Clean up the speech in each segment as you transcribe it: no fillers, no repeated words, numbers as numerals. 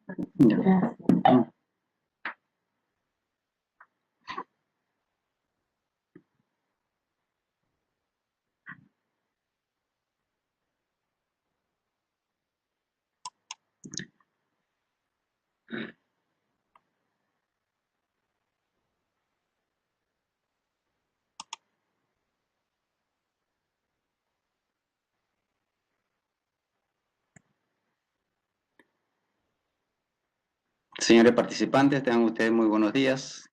Ya. Señores participantes, tengan ustedes muy buenos días.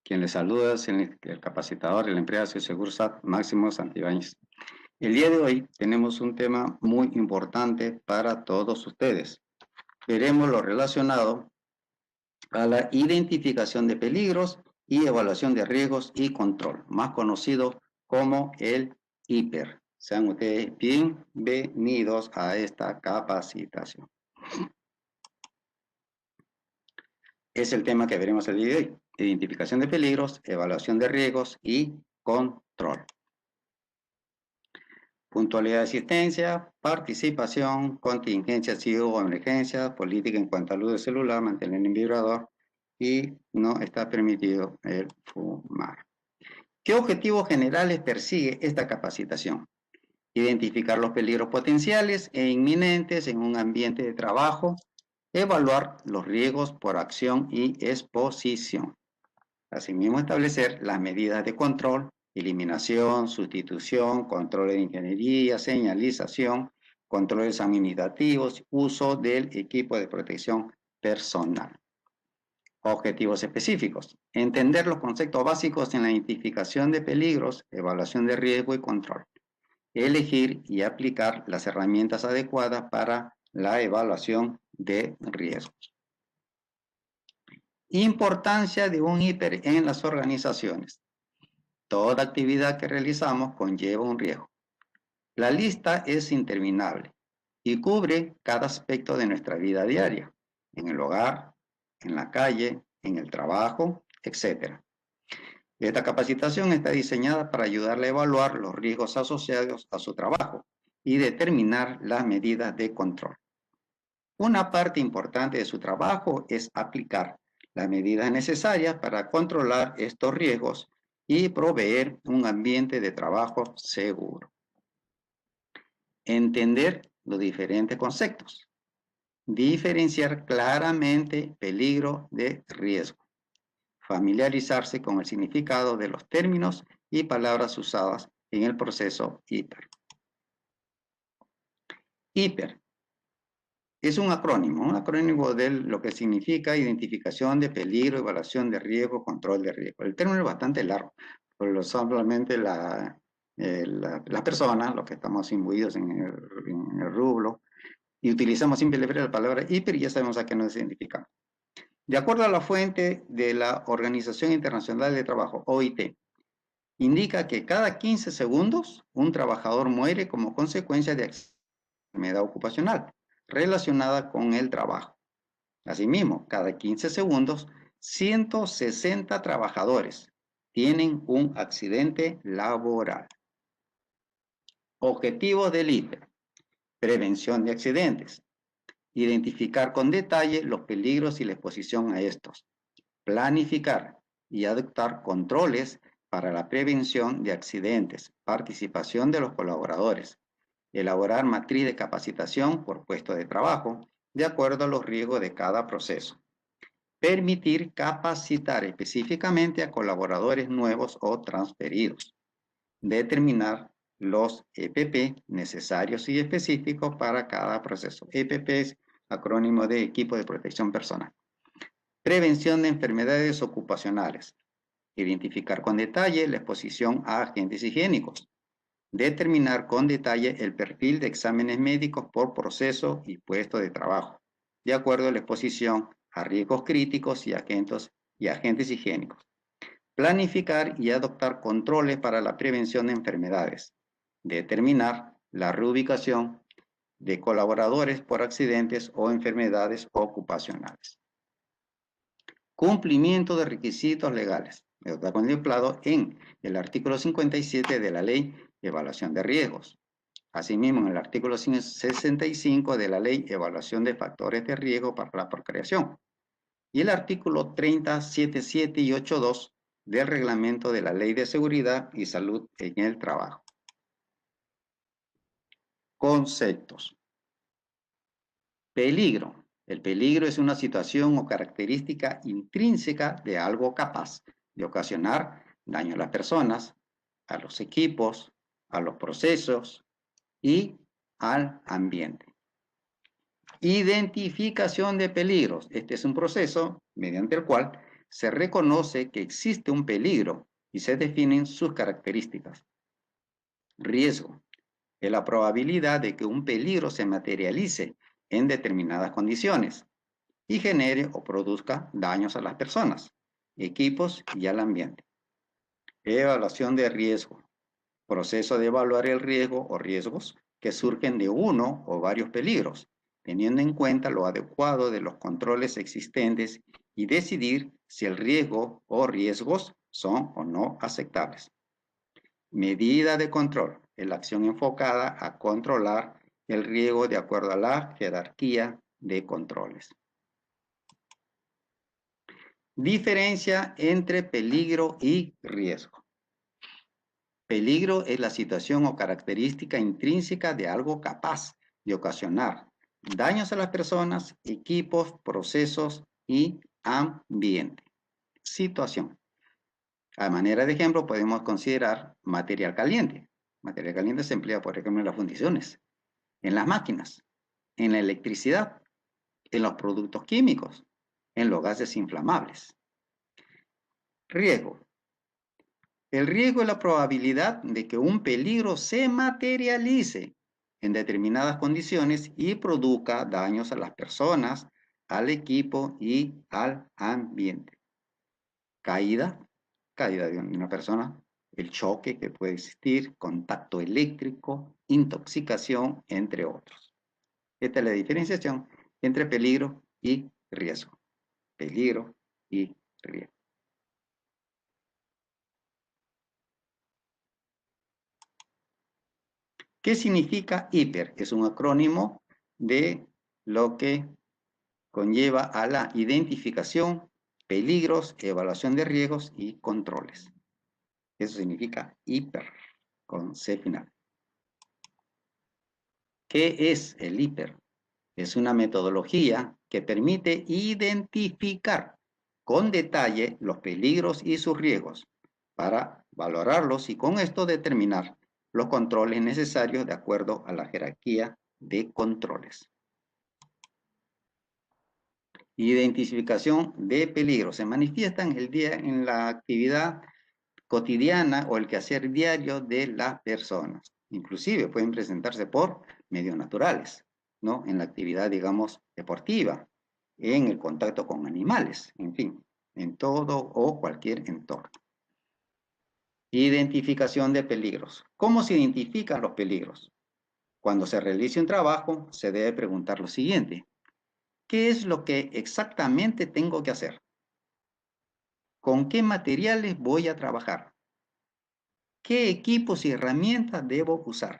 Quien les saluda es el capacitador de la empresa Segursat, Máximo Santibáñez. El día de hoy tenemos un tema muy importante para todos ustedes. Veremos lo relacionado a la identificación de peligros y evaluación de riesgos y control, más conocido como el IPER. Sean ustedes bienvenidos a esta capacitación. Es el tema que veremos el día de hoy. Identificación de peligros, evaluación de riesgos y control. Puntualidad de asistencia, participación, contingencia, o emergencia, política en cuanto a luz de celular, mantener en vibrador y no está permitido el fumar. ¿Qué objetivos generales persigue esta capacitación? Identificar los peligros potenciales e inminentes en un ambiente de trabajo, evaluar los riesgos por acción y exposición. Asimismo, establecer las medidas de control, eliminación, sustitución, control de ingeniería, señalización, controles administrativos, uso del equipo de protección personal. Objetivos específicos. Entender los conceptos básicos en la identificación de peligros, evaluación de riesgo y control. Elegir y aplicar las herramientas adecuadas para la evaluación de riesgos. Importancia de un IPER en las organizaciones. Toda actividad que realizamos conlleva un riesgo. La lista es interminable y cubre cada aspecto de nuestra vida diaria, en el hogar, en la calle, en el trabajo, etc. Esta capacitación está diseñada para ayudarle a evaluar los riesgos asociados a su trabajo y determinar las medidas de control. Una parte importante de su trabajo es aplicar las medidas necesarias para controlar estos riesgos y proveer un ambiente de trabajo seguro. Entender los diferentes conceptos. Diferenciar claramente peligro de riesgo. Familiarizarse con el significado de los términos y palabras usadas en el proceso IPER. IPER es un acrónimo de lo que significa identificación de peligro, evaluación de riesgo, control de riesgo. El término es bastante largo, pero solamente las personas, los que estamos imbuidos en el rubro, y utilizamos simplemente la palabra IPER y ya sabemos a qué nos identificamos. De acuerdo a la fuente de la Organización Internacional de Trabajo, OIT, indica que cada 15 segundos un trabajador muere como consecuencia de enfermedad ocupacional relacionada con el trabajo. Asimismo, cada 15 segundos, 160 trabajadores tienen un accidente laboral. Objetivos del IPER: prevención de accidentes, identificar con detalle los peligros y la exposición a estos, planificar y adoptar controles para la prevención de accidentes, participación de los colaboradores, elaborar matriz de capacitación por puesto de trabajo de acuerdo a los riesgos de cada proceso, permitir capacitar específicamente a colaboradores nuevos o transferidos, determinar los EPP necesarios y específicos para cada proceso. EPP es acrónimo de Equipo de Protección Personal. Prevención de enfermedades ocupacionales. Identificar con detalle la exposición a agentes higiénicos. Determinar con detalle el perfil de exámenes médicos por proceso y puesto de trabajo, de acuerdo a la exposición a riesgos críticos y agentes higiénicos. Planificar y adoptar controles para la prevención de enfermedades. Determinar la reubicación de colaboradores por accidentes o enfermedades ocupacionales. Cumplimiento de requisitos legales. Está contemplado en el artículo 57 de la Ley de Evaluación de Riesgos. Asimismo, en el artículo 65 de la Ley Evaluación de Factores de Riesgo para la Procreación y el artículo 30.7.7 y 8.2 del Reglamento de la Ley de Seguridad y Salud en el Trabajo. Conceptos. Peligro. El peligro es una situación o característica intrínseca de algo capaz de ocasionar daño a las personas, a los equipos, a los procesos y al ambiente. Identificación de peligros. Este es un proceso mediante el cual se reconoce que existe un peligro y se definen sus características. Riesgo. Es la probabilidad de que un peligro se materialice en determinadas condiciones y genere o produzca daños a las personas, equipos y al ambiente. Evaluación de riesgo. Proceso de evaluar el riesgo o riesgos que surgen de uno o varios peligros, teniendo en cuenta lo adecuado de los controles existentes y decidir si el riesgo o riesgos son o no aceptables. Medida de control es la acción enfocada a controlar el riesgo de acuerdo a la jerarquía de controles. Diferencia entre peligro y riesgo. Peligro es la situación o característica intrínseca de algo capaz de ocasionar daños a las personas, equipos, procesos y ambiente. Situación. A manera de ejemplo, podemos considerar material caliente. Material caliente se emplea, por ejemplo, en las fundiciones, en las máquinas, en la electricidad, en los productos químicos, en los gases inflamables. Riesgo. El riesgo es la probabilidad de que un peligro se materialice en determinadas condiciones y produzca daños a las personas, al equipo y al ambiente. Caída de una persona, el choque que puede existir, contacto eléctrico, intoxicación, entre otros. Esta es la diferenciación entre peligro y riesgo. Peligro y riesgo. ¿Qué significa HIPER? Es un acrónimo de lo que conlleva a la identificación, peligros, evaluación de riesgos y controles. Eso significa HIPER, con C final. ¿Qué es el HIPER? Es una metodología que permite identificar con detalle los peligros y sus riesgos para valorarlos y con esto determinar los controles necesarios de acuerdo a la jerarquía de controles. Identificación de peligros. Se manifiesta en la actividad cotidiana o el quehacer diario de las personas. Inclusive pueden presentarse por medios naturales, ¿no? En la actividad, digamos, deportiva, en el contacto con animales, en fin, en todo o cualquier entorno. Identificación de peligros. ¿Cómo se identifican los peligros? Cuando se realice un trabajo, se debe preguntar lo siguiente. ¿Qué es lo que exactamente tengo que hacer? ¿Con qué materiales voy a trabajar? ¿Qué equipos y herramientas debo usar?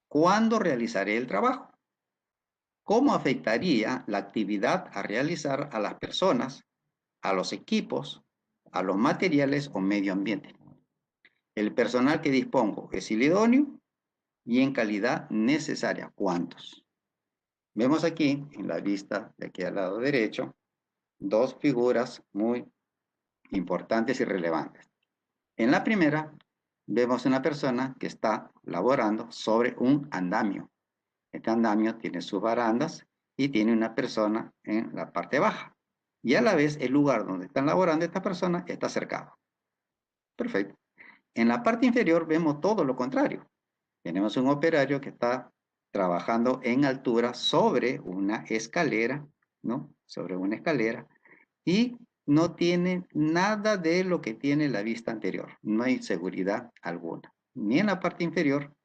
¿Cuándo realizaré el trabajo? ¿Cómo afectaría la actividad a realizar a las personas, a los equipos, a los materiales o medio ambiente? El personal que dispongo es el idóneo y en calidad necesaria. ¿Cuántos? Vemos aquí en la vista de aquí al lado derecho dos figuras muy importantes y relevantes. En la primera vemos una persona que está laborando sobre un andamio. Este andamio tiene sus barandas y tiene una persona en la parte baja. Y a la vez el lugar donde están laborando esta persona está cercado. Perfecto. En la parte inferior vemos todo lo contrario. Tenemos un operario que está trabajando en altura sobre una escalera, ¿no? Sobre una escalera y no tiene nada de lo que tiene la vista anterior. No hay seguridad alguna, ni en la parte inferior,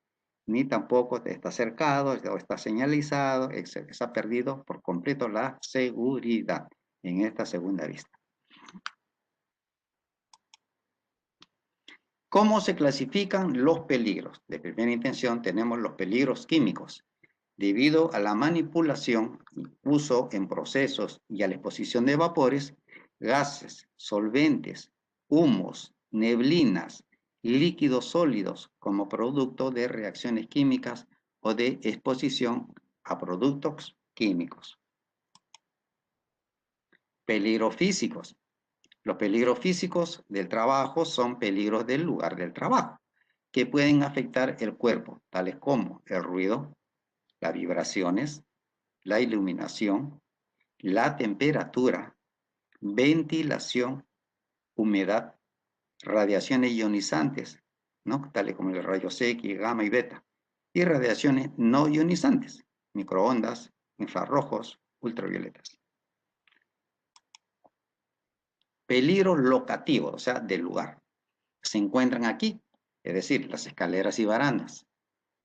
ni tampoco está cercado o está señalizado, etc. Se ha perdido por completo la seguridad en esta segunda vista. ¿Cómo se clasifican los peligros? De primera intención tenemos los peligros químicos. Debido a la manipulación, uso en procesos y a la exposición de vapores, gases, solventes, humos, neblinas, líquidos sólidos como producto de reacciones químicas o de exposición a productos químicos. Peligros físicos. Los peligros físicos del trabajo son peligros del lugar del trabajo, que pueden afectar el cuerpo, tales como el ruido, las vibraciones, la iluminación, la temperatura, ventilación, humedad, radiaciones ionizantes, ¿no? Tales como los rayos X, gamma y beta, y radiaciones no ionizantes, microondas, infrarrojos, ultravioletas. Peligros locativos, o sea, del lugar. Se encuentran aquí, es decir, las escaleras y barandas,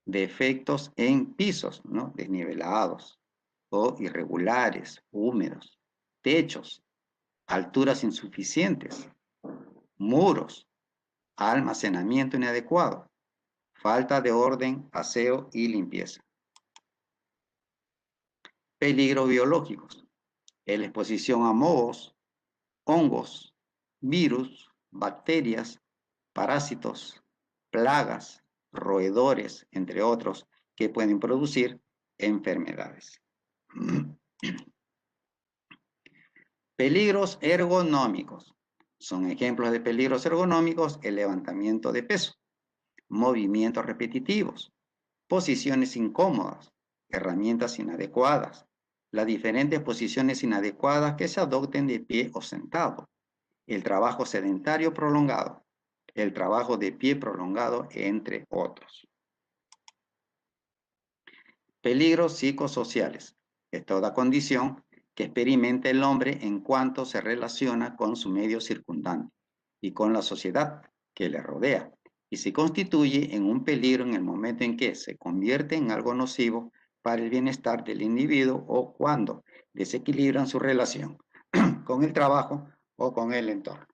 defectos en pisos, ¿no? Desnivelados o irregulares, húmedos, techos, alturas insuficientes, muros, almacenamiento inadecuado, falta de orden, aseo y limpieza. Peligros biológicos. La exposición a mohos, hongos, virus, bacterias, parásitos, plagas, roedores, entre otros, que pueden producir enfermedades. Peligros ergonómicos. Son ejemplos de peligros ergonómicos el levantamiento de peso, movimientos repetitivos, posiciones incómodas, herramientas inadecuadas, las diferentes posiciones inadecuadas que se adopten de pie o sentado, el trabajo sedentario prolongado, el trabajo de pie prolongado, entre otros. Peligros psicosociales. Es toda condición que experimenta el hombre en cuanto se relaciona con su medio circundante y con la sociedad que le rodea, y se constituye en un peligro en el momento en que se convierte en algo nocivo para el bienestar del individuo o cuando desequilibran su relación con el trabajo o con el entorno.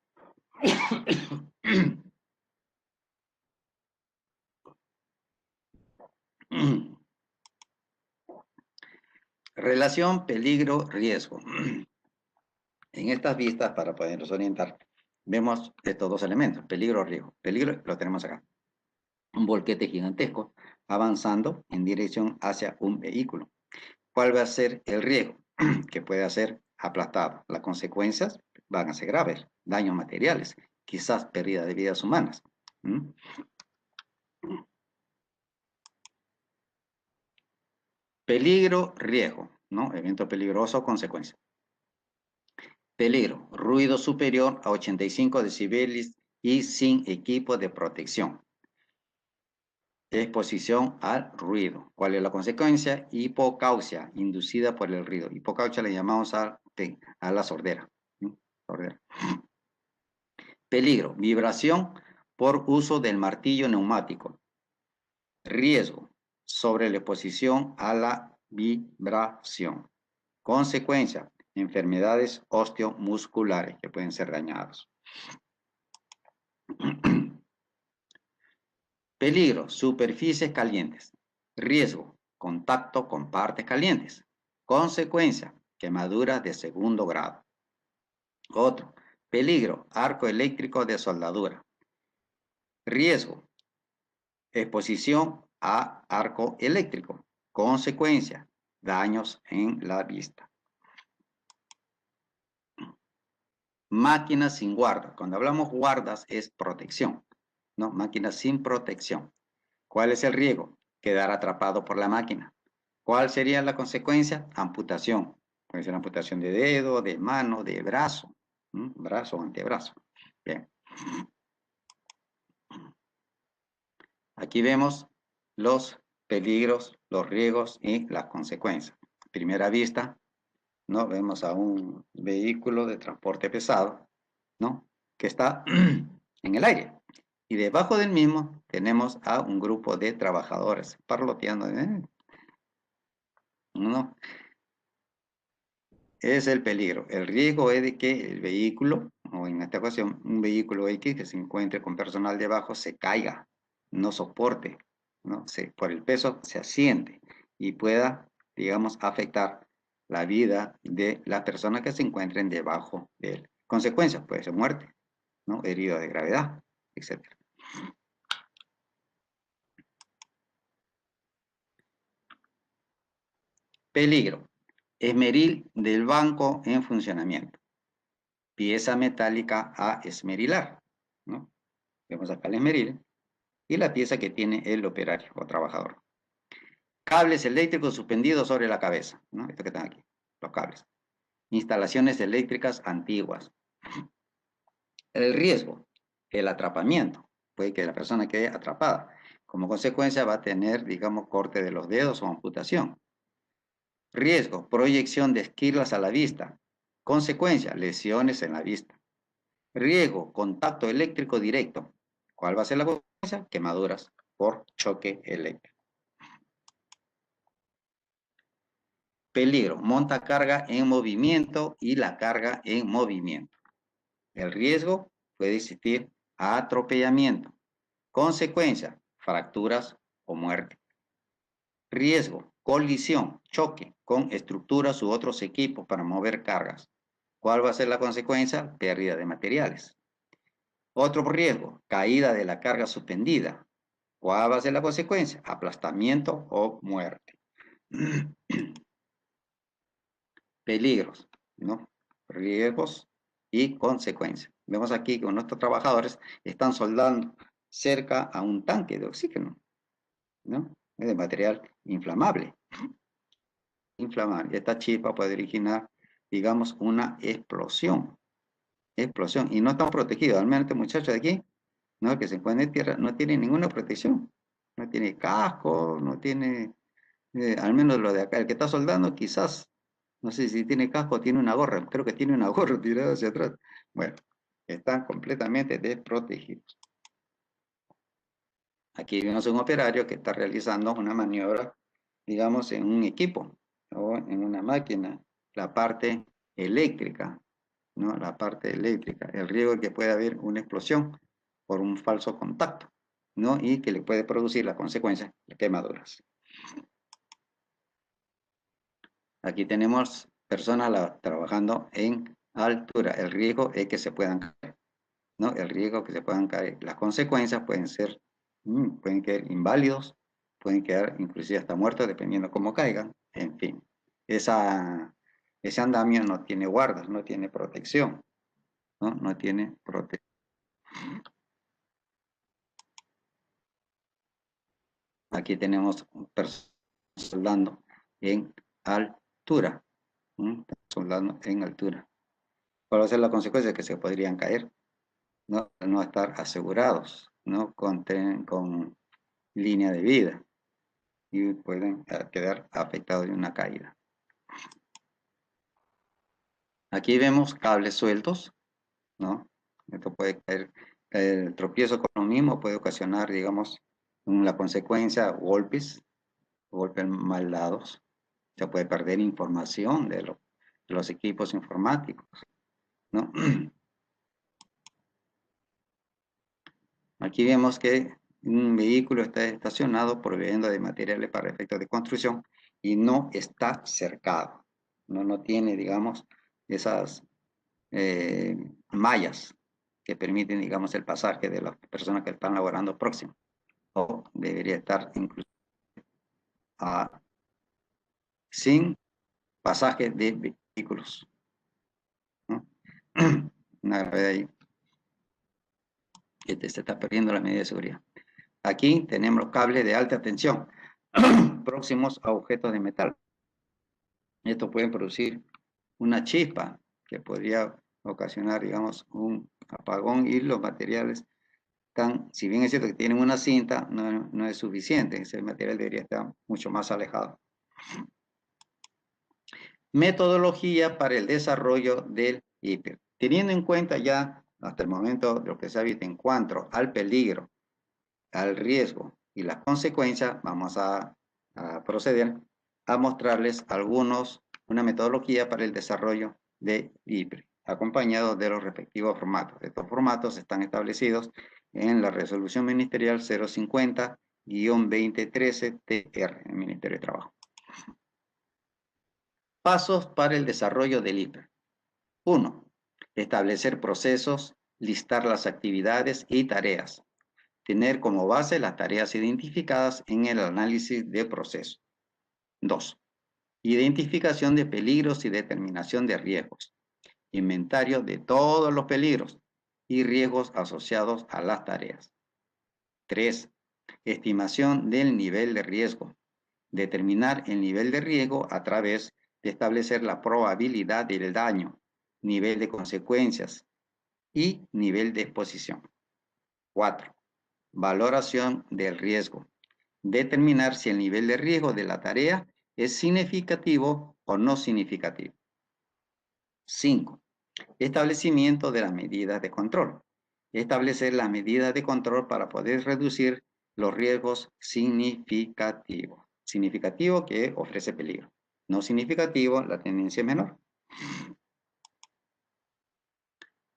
Relación peligro-riesgo. En estas vistas, para podernos orientar, vemos estos dos elementos, peligro-riesgo. Peligro lo tenemos acá. Un volquete gigantesco avanzando en dirección hacia un vehículo. ¿Cuál va a ser el riesgo? Que puede ser aplastado. Las consecuencias van a ser graves, daños materiales, quizás pérdida de vidas humanas. Peligro, riesgo, ¿no? Evento peligroso, consecuencia. Peligro, ruido superior a 85 decibeles y sin equipo de protección. Exposición al ruido. ¿Cuál es la consecuencia? Hipocausia, inducida por el ruido. Hipocausia le llamamos a la sordera. Sordera. Peligro, vibración por uso del martillo neumático. Riesgo, sobre la exposición a la vibración. Consecuencia, enfermedades osteomusculares que pueden ser dañados. Peligro, superficies calientes. Riesgo, contacto con partes calientes. Consecuencia, quemaduras de segundo grado. Otro, peligro, arco eléctrico de soldadura. Riesgo, exposición a arco eléctrico. Consecuencia, daños en la vista. Máquinas sin guarda. Cuando hablamos guardas es protección, ¿no? Máquinas sin protección. ¿Cuál es el riesgo? Quedar atrapado por la máquina. ¿Cuál sería la consecuencia? Amputación. Puede ser amputación de dedo, de mano, de brazo. Brazo o antebrazo. Bien. Aquí vemos los peligros, los riesgos y las consecuencias. A primera vista, ¿no? Vemos a un vehículo de transporte pesado, ¿no? Que está en el aire. Y debajo del mismo tenemos a un grupo de trabajadores parloteando. ¿No? Es el peligro. El riesgo es de que el vehículo o en esta ocasión, un vehículo X que se encuentre con personal debajo se caiga, no soporte, ¿no? Por el peso se asiente y pueda, digamos, afectar la vida de las personas que se encuentren debajo de él. Consecuencias, puede ser muerte, ¿no? Herido de gravedad, etc. Peligro. Esmeril del banco en funcionamiento. Pieza metálica a esmerilar, ¿no? Vemos acá el esmeril y la pieza que tiene el operario o trabajador. Cables eléctricos suspendidos sobre la cabeza, ¿no? Esto que están aquí, los cables. Instalaciones eléctricas antiguas. El riesgo, el atrapamiento. Puede que la persona quede atrapada. Como consecuencia va a tener, digamos, corte de los dedos o amputación. Riesgo, proyección de esquirlas a la vista. Consecuencia, lesiones en la vista. Riesgo, contacto eléctrico directo. ¿Cuál va a ser la consecuencia? Quemaduras por choque eléctrico. Peligro, monta carga en movimiento y la carga en movimiento. El riesgo puede existir atropellamiento. Consecuencia, fracturas o muerte. Riesgo, colisión, choque con estructuras u otros equipos para mover cargas. ¿Cuál va a ser la consecuencia? Pérdida de materiales. Otro riesgo, caída de la carga suspendida. ¿Cuál va a ser la consecuencia? Aplastamiento o muerte. Peligros, ¿no? Riesgos y consecuencias. Vemos aquí que nuestros trabajadores están soldando cerca a un tanque de oxígeno, ¿no? Es de material inflamable. Inflamable. Esta chispa puede originar, digamos, una explosión. Explosión. Y no están protegidos. Al menos este muchacho de aquí, ¿no? Que se encuentra en tierra, no tiene ninguna protección. No tiene casco, no tiene, al menos lo de acá, el que está soldando, quizás, no sé si tiene casco o tiene una gorra. Creo que tiene una gorra tirada hacia atrás. Bueno, están completamente desprotegidos. Aquí vemos un operario que está realizando una maniobra, digamos, en un equipo o en una máquina, la parte eléctrica, ¿no? La parte eléctrica, el riesgo de que pueda haber una explosión por un falso contacto, ¿no? Y que le puede producir la consecuencia de quemaduras. Aquí tenemos personas trabajando en altura. El riesgo es que se puedan caer, ¿no? El riesgo que se puedan caer. Las consecuencias pueden ser, pueden quedar inválidos, pueden quedar inclusive hasta muertos, dependiendo cómo caigan. En fin, ese andamio no tiene guardas, no tiene protección, ¿no? No tiene protección. Aquí tenemos personas soldando en altura, soldando en altura. ¿Cuál va a ser la consecuencia? Que se podrían caer, ¿no? No estar asegurados, ¿no? Con línea de vida y pueden quedar afectados de una caída. Aquí vemos cables sueltos, ¿no? Esto puede caer, el tropiezo con lo mismo puede ocasionar, digamos, la consecuencia, golpes mal dados. Se puede perder información de los equipos informáticos, ¿no? Aquí vemos que un vehículo está estacionado proveyendo de materiales para efectos de construcción y no está cercado. No tiene, digamos, esas mallas que permiten, digamos, el pasaje de las personas que están laborando próximo. O debería estar incluso sin pasaje de vehículos, ¿no? Una vez ahí que se está perdiendo la medida de seguridad. Aquí tenemos cables de alta tensión próximos a objetos de metal. Esto puede producir una chispa que podría ocasionar, digamos, un apagón y los materiales si bien es cierto que tienen una cinta, no es suficiente. Ese material debería estar mucho más alejado. Metodología para el desarrollo del IPER. Teniendo en cuenta ya hasta el momento lo que se ha visto en cuanto al peligro, al riesgo y las consecuencias, vamos a proceder a mostrarles una metodología para el desarrollo de IPRE. acompañados de los respectivos formatos. Estos formatos están establecidos en la Resolución Ministerial 050-2013-TR, el Ministerio de Trabajo. Pasos para el desarrollo del IPER. 1. Establecer procesos, listar las actividades y tareas. Tener como base las tareas identificadas en el análisis de proceso. 2. Identificación de peligros y determinación de riesgos. Inventario de todos los peligros y riesgos asociados a las tareas. 3. Estimación del nivel de riesgo. Determinar el nivel de riesgo a través de establecer la probabilidad del daño, nivel de consecuencias y nivel de exposición. 4. Valoración del riesgo. Determinar si el nivel de riesgo de la tarea es significativo o no significativo. 5. Establecimiento de las medidas de control. Establecer las medidas de control para poder reducir los riesgos significativos. Significativo que ofrece peligro. No significativo, la tendencia es menor.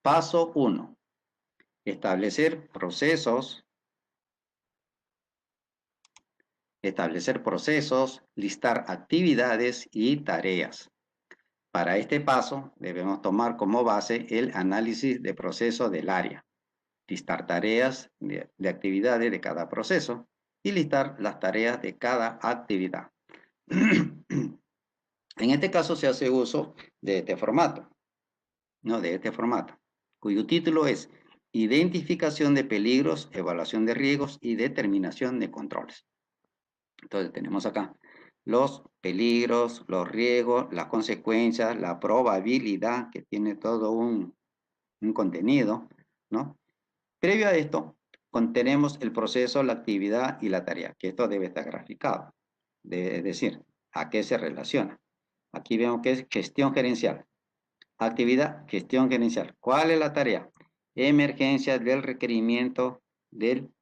Paso 1. Establecer procesos, listar actividades y tareas. Para este paso, debemos tomar como base el análisis de proceso del área, listar tareas de actividades de cada proceso y listar las tareas de cada actividad. En este caso se hace uso de este formato, cuyo título es Identificación de peligros, evaluación de riesgos y determinación de controles. Entonces tenemos acá los peligros, los riesgos, las consecuencias, la probabilidad, que tiene todo un contenido, ¿no? Previo a esto, tenemos el proceso, la actividad y la tarea, que esto debe estar graficado, es decir, a qué se relaciona. Aquí vemos que es gestión gerencial. Actividad, gestión gerencial. ¿Cuál es la tarea? Emergencia del requerimiento del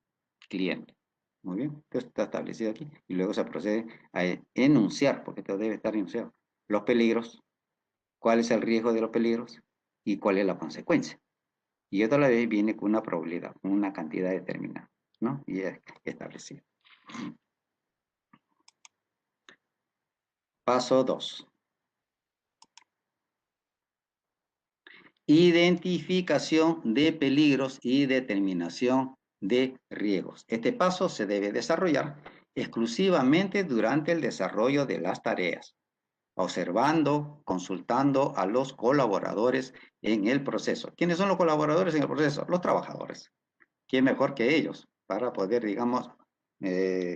cliente. Muy bien, esto está establecido aquí. Y luego se procede a enunciar, porque esto debe estar enunciado. Los peligros, cuál es el riesgo de los peligros y cuál es la consecuencia. Y otra vez viene con una probabilidad, con una cantidad determinada, ¿no? Y es establecido. Paso 2. Identificación de peligros y determinación de riesgos. Este paso se debe desarrollar exclusivamente durante el desarrollo de las tareas, observando, consultando a los colaboradores en el proceso. ¿Quiénes son los colaboradores en el proceso? Los trabajadores. ¿Quién mejor que ellos para poder, digamos,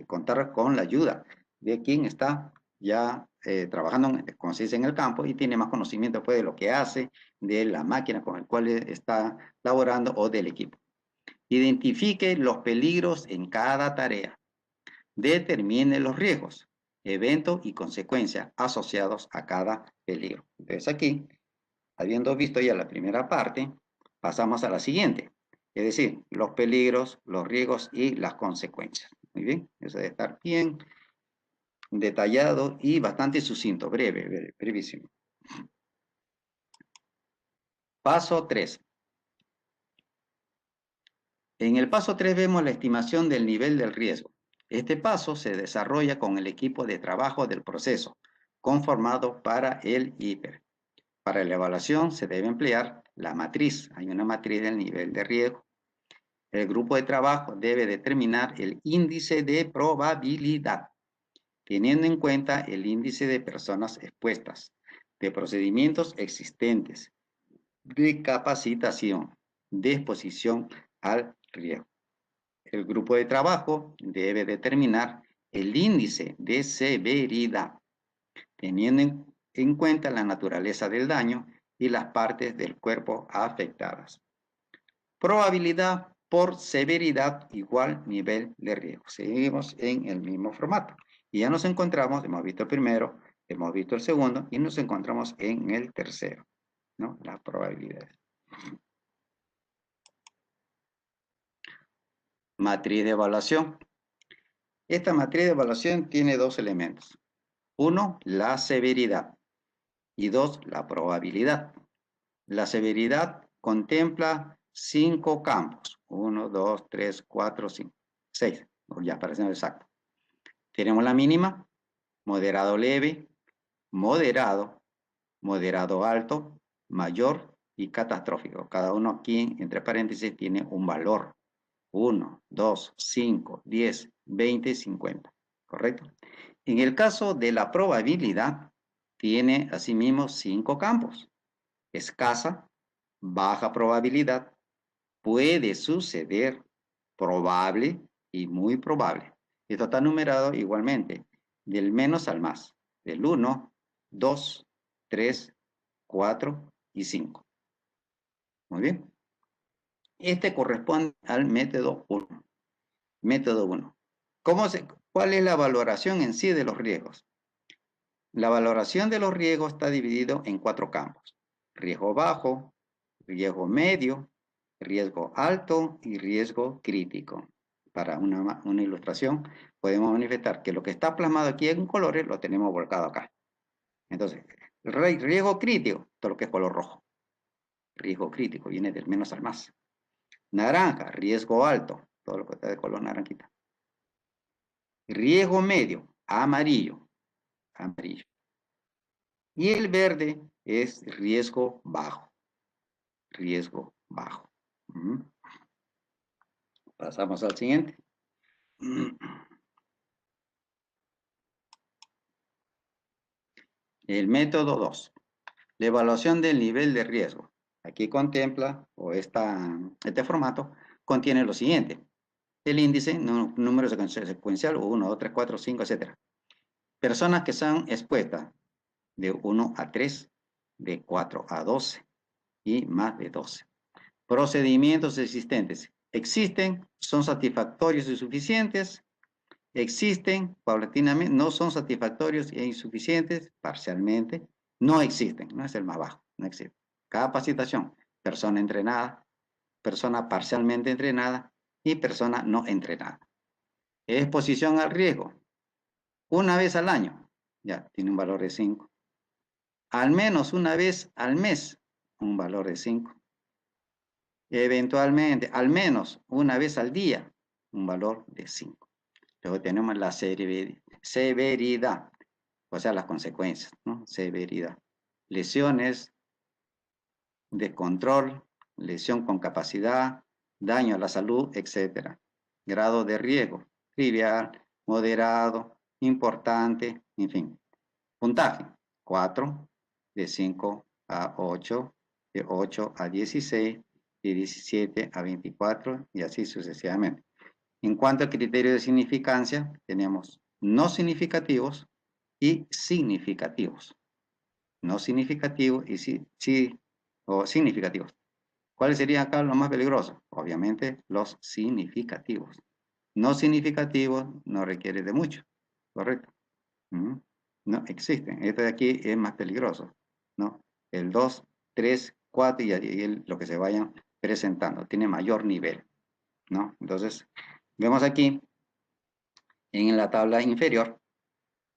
contar con la ayuda de quien está ya trabajando, como se dice, en el campo y tiene más conocimiento pues, de lo que hace, de la máquina con la cual está laborando o del equipo? Identifique los peligros en cada tarea. Determine los riesgos, eventos y consecuencias asociados a cada peligro. Entonces aquí, habiendo visto ya la primera parte, pasamos a la siguiente. Es decir, los peligros, los riesgos y las consecuencias. Muy bien, eso debe estar bien detallado y bastante sucinto, brevísimo. Paso 3. En el paso 3 vemos la estimación del nivel del riesgo. Este paso se desarrolla con el equipo de trabajo del proceso, conformado para el IPER. Para la evaluación se debe emplear la matriz. Hay una matriz del nivel de riesgo. El grupo de trabajo debe determinar el índice de probabilidad, teniendo en cuenta el índice de personas expuestas, de procedimientos existentes, de capacitación, de exposición al riesgo. El grupo de trabajo debe determinar el índice de severidad, teniendo en cuenta la naturaleza del daño y las partes del cuerpo afectadas. Probabilidad por severidad igual nivel de riesgo. Seguimos en el mismo formato. Y ya nos encontramos, hemos visto el primero, hemos visto el segundo y nos encontramos en el tercero, ¿no? Las probabilidades. Matriz de evaluación. Esta matriz de evaluación tiene dos elementos. Uno, la severidad y dos, la probabilidad. La severidad contempla 5 campos. 1, 2, 3, 4, 5, 6. Ya, para ser exacto. Tenemos la mínima, moderado leve, moderado, moderado alto, mayor y catastrófico. Cada uno aquí, entre paréntesis, tiene un valor. 1, 2, 5, 10, 20, 50. ¿Correcto? En el caso de la probabilidad, tiene asimismo 5 campos. Escasa, baja probabilidad, puede suceder, probable y muy probable. Esto está numerado igualmente, del menos al más, del 1, 2, 3, 4 y 5. Muy bien. Este corresponde al método 1. Método 1. ¿Cuál es la valoración en sí de los riesgos? La valoración de los riesgos está dividido en 4 campos. Riesgo bajo, riesgo medio, riesgo alto y riesgo crítico. Para una ilustración, podemos manifestar que lo que está plasmado aquí en colores lo tenemos volcado acá. Entonces, riesgo crítico, todo lo que es color rojo. Riesgo crítico viene del menos al más. Naranja, riesgo alto, todo lo que está de color naranjita. Riesgo medio, amarillo, amarillo. Y el verde es riesgo bajo, riesgo bajo. Pasamos al siguiente. El método 2. La evaluación del nivel de riesgo. Aquí contempla, o este formato, contiene lo siguiente. El índice, número secuencial, 1, 2, 3, 4, 5, etc. Personas que son expuestas de 1 a 3, de 4 a 12 y más de 12. Procedimientos existentes. Existen, son satisfactorios y suficientes. Existen, paulatinamente, no son satisfactorios e insuficientes, parcialmente. No existen, no es el más bajo, no existe. Capacitación, persona entrenada, persona parcialmente entrenada y persona no entrenada. Exposición al riesgo, una vez al año, ya tiene un valor de 5. Al menos una vez al mes, un valor de 5. Eventualmente, al menos una vez al día, un valor de 5. Luego tenemos la severidad, o sea, las consecuencias, ¿no? Severidad. Lesiones, descontrol, lesión con capacidad, daño a la salud, etc. Grado de riesgo, trivial, moderado, importante, en fin. Puntaje, 4, de 5 a 8, de 8 a 16, de 17 a 24 y así sucesivamente. En cuanto al criterio de significancia, tenemos no significativos y significativos. No significativos y significativos. ¿Cuáles serían acá los más peligrosos? Obviamente los significativos. No significativos no requiere de mucho, ¿correcto? No existen. Este de aquí es más peligroso, ¿no? El 2, 3, 4 y lo que se vayan presentando. Tiene mayor nivel, ¿no? Entonces, vemos aquí en la tabla inferior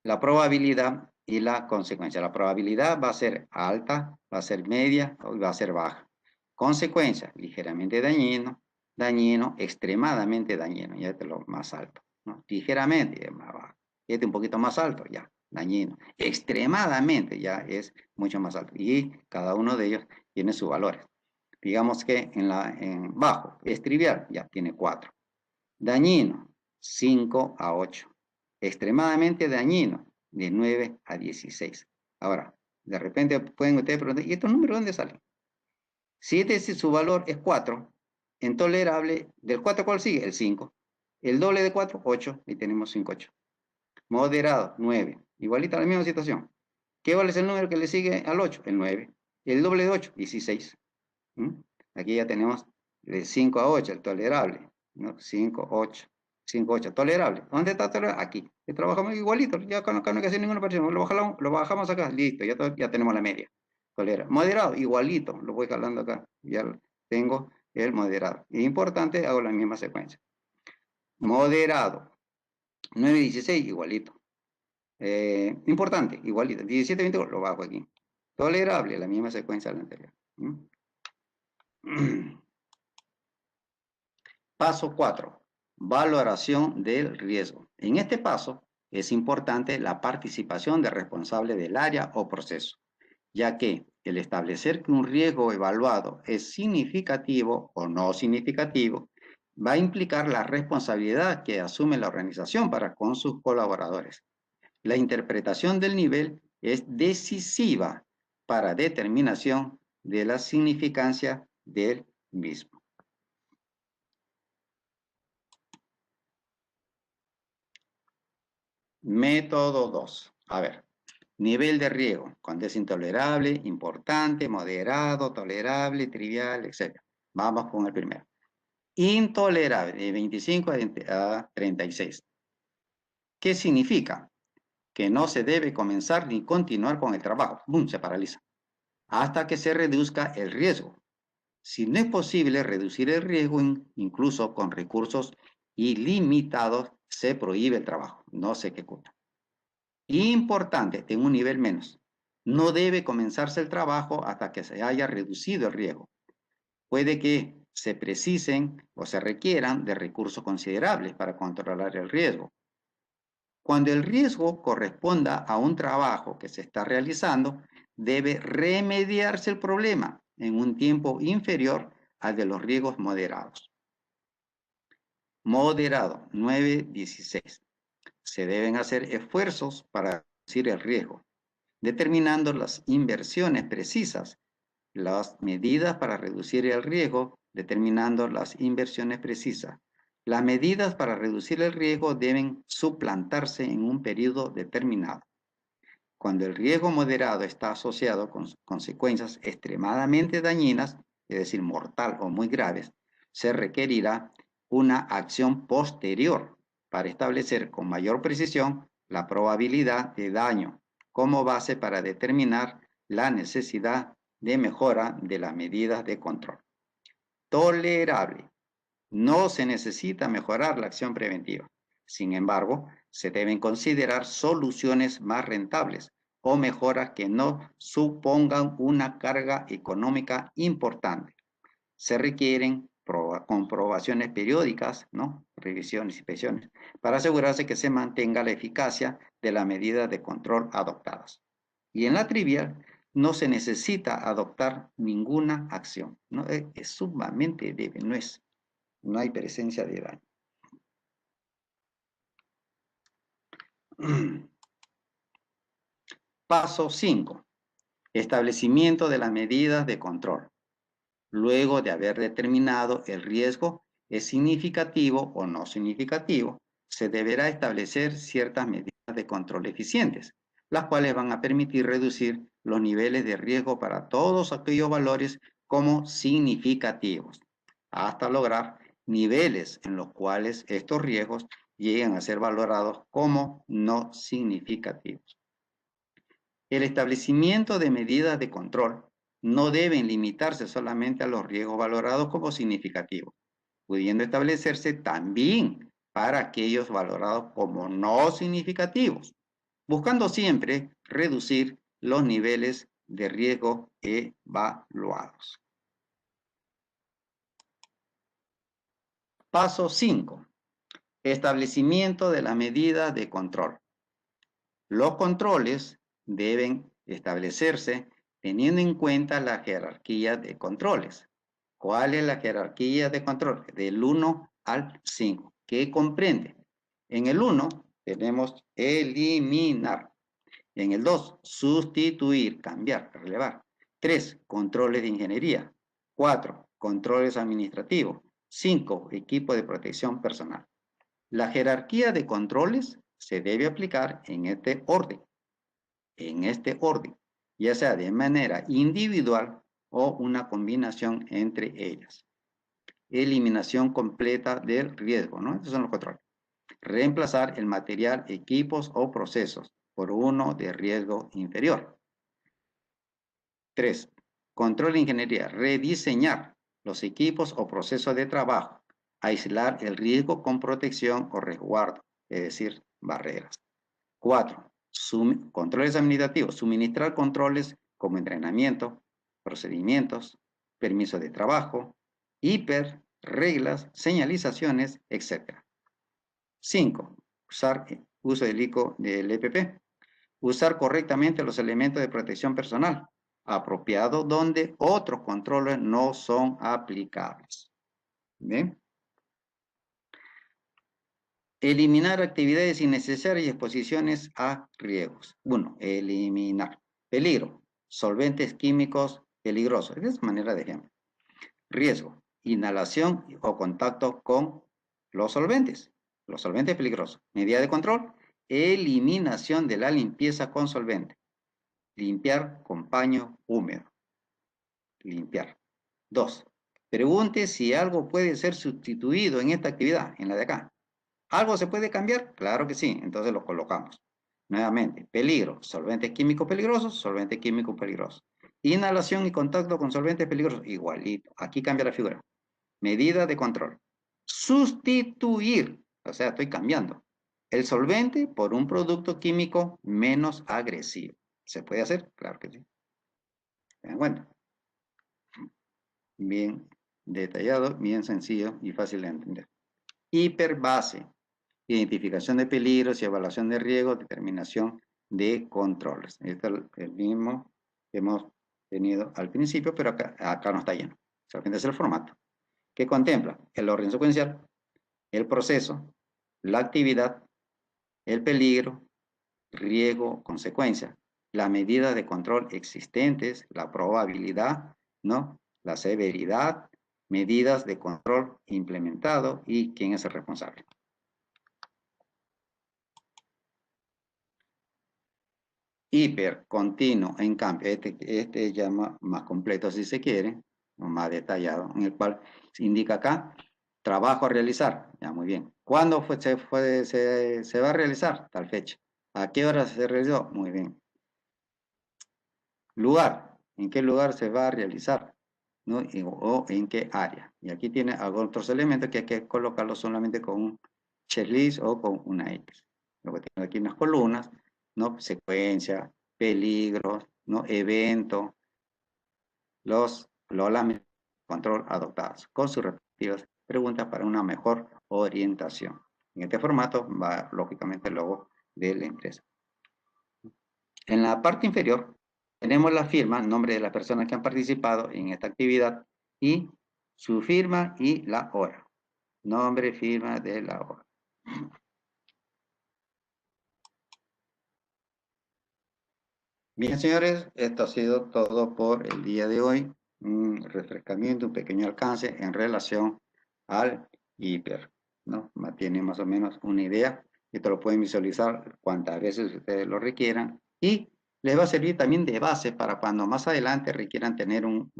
la probabilidad y la consecuencia. La probabilidad va a ser alta, va a ser media y va a ser baja. Consecuencia, ligeramente dañino, dañino, extremadamente dañino, ya este es lo más alto, ¿no? Ligeramente es más bajo. Este un poquito más alto, ya, dañino. Extremadamente ya es mucho más alto. Y cada uno de ellos tiene sus valores. Digamos que en bajo es trivial, ya tiene 4. Dañino, 5 a 8. Extremadamente dañino, de 9 a 16. Ahora, de repente pueden ustedes preguntar, ¿y estos números dónde salen? Si su valor es 4, intolerable, ¿del 4 cuál sigue? El 5. El doble de 4, 8, y tenemos 5, 8. Moderado, 9. Igualita la misma situación. ¿Qué vale el número que le sigue al 8? El 9. El doble de 8, 16. Aquí ya tenemos de 5 a 8, el tolerable, ¿no? 5, 8. 5, 8, tolerable. ¿Dónde está tolerable? Aquí. Y trabajamos igualito, ya acá no hay que hacer ninguna operación. Lo bajamos acá, listo, ya tenemos la media. Tolera. Moderado, igualito, lo voy jalando acá. Ya tengo el moderado. Y importante, hago la misma secuencia. Moderado. 9, 16, igualito. Importante, igualito. 17, 20, lo bajo aquí. Tolerable, la misma secuencia de la anterior. Paso 4. Valoración del riesgo. En este paso es importante la participación del responsable del área o proceso, ya que el establecer que un riesgo evaluado es significativo o no significativo va a implicar la responsabilidad que asume la organización para con sus colaboradores. La interpretación del nivel es decisiva para determinación de la significancia del mismo. Método 2. A ver, nivel de riesgo, cuando es intolerable, importante, moderado, tolerable, trivial, etc. Vamos con el primero. Intolerable, de 25 a 36. ¿Qué significa? Que no se debe comenzar ni continuar con el trabajo. ¡Bum! Se paraliza. Hasta que se reduzca el riesgo. Si no es posible reducir el riesgo, incluso con recursos ilimitados, se prohíbe el trabajo. No se ejecuta. Importante, en un nivel menos. No debe comenzarse el trabajo hasta que se haya reducido el riesgo. Puede que se precisen o se requieran de recursos considerables para controlar el riesgo. Cuando el riesgo corresponda a un trabajo que se está realizando, debe remediarse el problema en un tiempo inferior al de los riesgos moderados. Moderado, 9-16. Se deben hacer esfuerzos para reducir el riesgo, determinando las inversiones precisas, las medidas para reducir el riesgo, determinando las inversiones precisas. Las medidas para reducir el riesgo deben suplantarse en un periodo determinado. Cuando el riesgo moderado está asociado con consecuencias extremadamente dañinas, es decir, mortal o muy graves, se requerirá una acción posterior para establecer con mayor precisión la probabilidad de daño como base para determinar la necesidad de mejora de las medidas de control. Tolerable. No se necesita mejorar la acción preventiva. Sin embargo, se deben considerar soluciones más rentables o mejoras que no supongan una carga económica importante. Se requieren comprobaciones periódicas, ¿no? Revisiones, inspecciones, para asegurarse que se mantenga la eficacia de las medidas de control adoptadas. Y en la trivial, no se necesita adoptar ninguna acción, ¿no? Es sumamente leve, no hay presencia de daño. Paso 5. Establecimiento de las medidas de control. Luego de haber determinado el riesgo es significativo o no significativo, se deberá establecer ciertas medidas de control eficientes, las cuales van a permitir reducir los niveles de riesgo para todos aquellos valores como significativos, hasta lograr niveles en los cuales estos riesgos lleguen a ser valorados como no significativos. El establecimiento de medidas de control no deben limitarse solamente a los riesgos valorados como significativos, pudiendo establecerse también para aquellos valorados como no significativos, buscando siempre reducir los niveles de riesgo evaluados. Paso 5. Establecimiento de las medidas de control. Los controles deben establecerse teniendo en cuenta la jerarquía de controles. ¿Cuál es la jerarquía de control? Del 1 al 5. ¿Qué comprende? En el 1 tenemos eliminar. En el 2, sustituir, cambiar, relevar. 3, controles de ingeniería. 4, controles administrativos. 5, equipo de protección personal. La jerarquía de controles se debe aplicar en este orden, ya sea de manera individual o una combinación entre ellas. Eliminación completa del riesgo, ¿no? Estos son los controles. Reemplazar el material, equipos o procesos por uno de riesgo inferior. 3. Control de ingeniería. Rediseñar los equipos o procesos de trabajo. Aislar el riesgo con protección o resguardo, es decir, barreras. 4. Controles administrativos. Suministrar controles como entrenamiento, procedimientos, permiso de trabajo, hiper, reglas, señalizaciones, etc. 5. Uso del ICO del EPP. Usar correctamente los elementos de protección personal, apropiado donde otros controles no son aplicables. ¿Bien? Eliminar actividades innecesarias y exposiciones a riesgos. 1. Eliminar. Peligro. Solventes químicos peligrosos. De esa manera de ejemplo. Riesgo. Inhalación o contacto con los solventes. Los solventes peligrosos. Medida de control. Eliminación de la limpieza con solvente. Limpiar con paño húmedo. Limpiar. 2. Pregunte si algo puede ser sustituido en esta actividad, en la de acá. ¿Algo se puede cambiar? Claro que sí, entonces lo colocamos. Nuevamente, peligro, solventes químicos peligrosos, solvente químico peligroso. Inhalación y contacto con solventes peligrosos, igualito. Aquí cambia la figura. Medida de control. Sustituir, o sea, estoy cambiando el solvente por un producto químico menos agresivo. ¿Se puede hacer? Claro que sí. ¿Se dan cuenta? Bien detallado, bien sencillo y fácil de entender. Hiperbase. Identificación de peligros y evaluación de riesgos, determinación de controles. Este es el mismo que hemos tenido al principio, pero acá no está lleno. Solamente es el formato, que contempla el orden secuencial, el proceso, la actividad, el peligro, riesgo, consecuencia, las medidas de control existentes, la probabilidad, ¿no? La severidad, medidas de control implementado y quién es el responsable. Hiper, continuo, en cambio, este ya más completo si se quiere, o más detallado, en el cual se indica acá, trabajo a realizar, ya muy bien. ¿Cuándo se va a realizar? Tal fecha. ¿A qué hora se realizó? Muy bien. Lugar, ¿en qué lugar se va a realizar? ¿No? O en qué área. Y aquí tiene algunos otros elementos que hay que colocarlos solamente con un checklist o con una X. Lo que tengo aquí unas columnas, ¿no? Secuencia, peligros, ¿no? Evento, las medidas de control adoptadas, con sus respectivas preguntas para una mejor orientación. En este formato va lógicamente el logo de la empresa. En la parte inferior tenemos la firma, nombre de las personas que han participado en esta actividad y su firma y la hora. Nombre, firma de la hora. Bien, señores, esto ha sido todo por el día de hoy. Un refrescamiento, un pequeño alcance en relación al hiper, ¿no? Tiene más o menos una idea. Esto lo pueden visualizar cuantas veces ustedes lo requieran y les va a servir también de base para cuando más adelante requieran tener un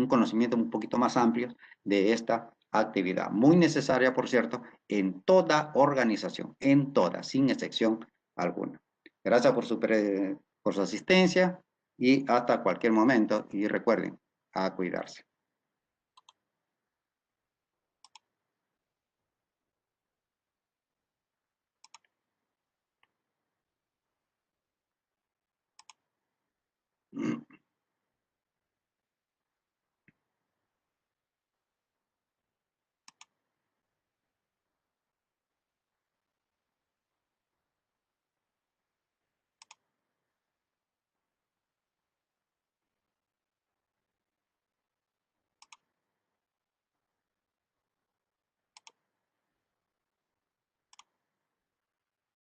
conocimiento un poquito más amplio de esta actividad. Muy necesaria, por cierto, en toda organización, en toda, sin excepción alguna. Gracias por su asistencia y hasta cualquier momento. Y recuerden, a cuidarse.